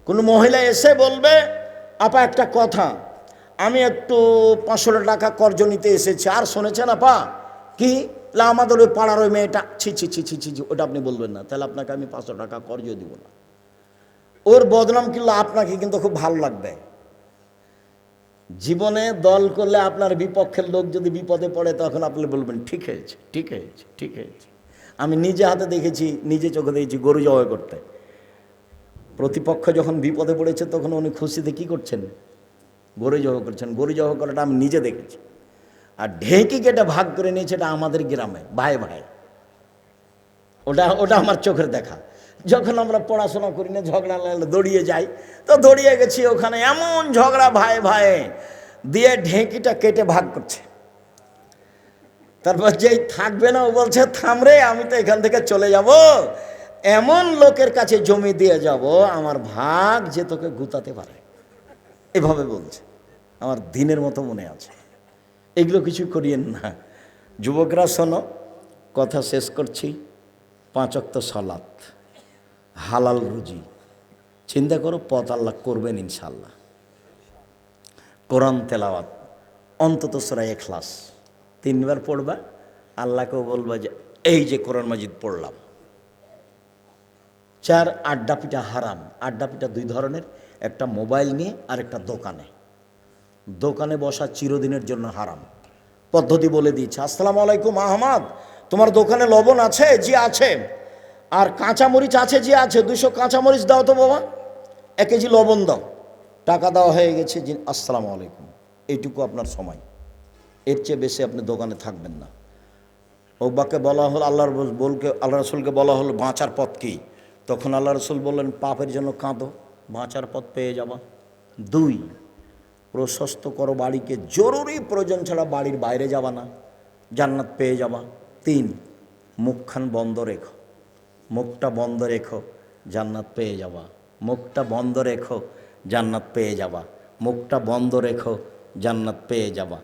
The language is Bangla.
কোনো মহিলা এসে বলবে, আপা একটা কথা, আমি একটু 500 টাকা কর্জ নিতে এসেছি। আর শুনেছেন আপা কি, আমাদের ওই পাড়ার ওই মেয়েটা, ছি ছি ছি ছি ছি ছি, ওটা আপনি বলবেন না, তাহলে আপনাকে আমি 500 টাকা কর্জ দিব না। ওর বদনাম কিন্তু আপনাকে কিন্তু খুব ভালো লাগবে। জীবনে দল করলে আপনার বিপক্ষের লোক যদি বিপদে পড়ে, তখন আপনি বলবেন ঠিক হয়েছে, ঠিক হয়েছে, ঠিক হয়েছে। আমি নিজে হাতে দেখেছি, নিজে চোখে দেখেছি গরু জবাই করতে। প্রতিপক্ষ যখন বিপদে পড়েছে, তখন উনি খুশিতে কী করছেন? গরু জবাই করছেন। গরু জবাই করাটা আমি নিজে দেখেছি। আর ঢেঁকি কেটে ভাগ করে নিয়েছে, এটা আমাদের গ্রামে ভাই ভাই। ওটা ওটা আমার চোখের দেখা। যখন আমরা পড়াশোনা করি না, ঝগড়া লাগলে দৌড়িয়ে যাই, তো দৌড়িয়ে গেছি ওখানে, এমন ঝগড়া ভাই ভাই দিয়ে ঢেঁকিটা কেটে ভাগ করছে। তারপর যেই থাকবে না, ও বলছে থাম রে, আমি তো এখান থেকে চলে যাব, এমন লোকের কাছে জমি দিয়ে যাব, আমার ভাগ যে তোকে গুতাতে পারে, এভাবে বলছে। আমার দিনের মতো মনে আছে। এগুলো কিছু করিয়েন না। যুবকরা শোনো, কথা শেষ করছি। 5 ওয়াক্ত সালাত, হালাল রুজি, চিন্তা করো, পথ আল্লাহ করবেন ইনশাল্লাহ। কোরআন তেলাওয়াত, অন্তত সূরা ইখলাস 3 বার পড়বা, আল্লাহকেও বলবা যে এই যে কোরআন মাজিদ পড়লাম। 4, আড্ডা পিটা হারাম। আড্ডা পিটা 2 ধরনের, একটা মোবাইল নিয়ে আর একটা দোকানে। দোকানে বসা চিরদিনের জন্য হারাম। পদ্ধতি বলে দিয়েছে। আসসালামু আলাইকুম আহমদ, তোমার দোকানে লবণ আছে? জি আছে। আর কাঁচামরিচ আছে? জি আছে। 200 কাঁচামরিচ দাও তো বাবা, 1 কেজি লবণ দাও। টাকা দেওয়া হয়ে গেছে। জি আসসালামু আলাইকুম। এইটুকু আপনার সময়, এর চেয়ে বেশি আপনি দোকানে থাকবেন না। ওবাকে বলা হলো, আল্লাহ রসুলকে বলা হলো বাঁচার পথ কী? তখন আল্লাহ রসুল বললেন, পাপের জন্য কাঁদো, বাঁচার পথ পেয়ে যাবা। 2, প্রশস্ত করো বাড়িকে, জরুরি প্রয়োজন ছাড়া বাড়ির বাইরে যাবা না, জান্নাত পেয়ে যাবা। 3, মুখখান বন্ধ রেখো, মুখটা বন্ধ রেখো, জান্নাত পেয়ে যাবা। মুখটা বন্ধ রেখো, জান্নাত পেয়ে যাবা। মুখটা বন্ধ রেখো, জান্নাত পেয়ে যাবা।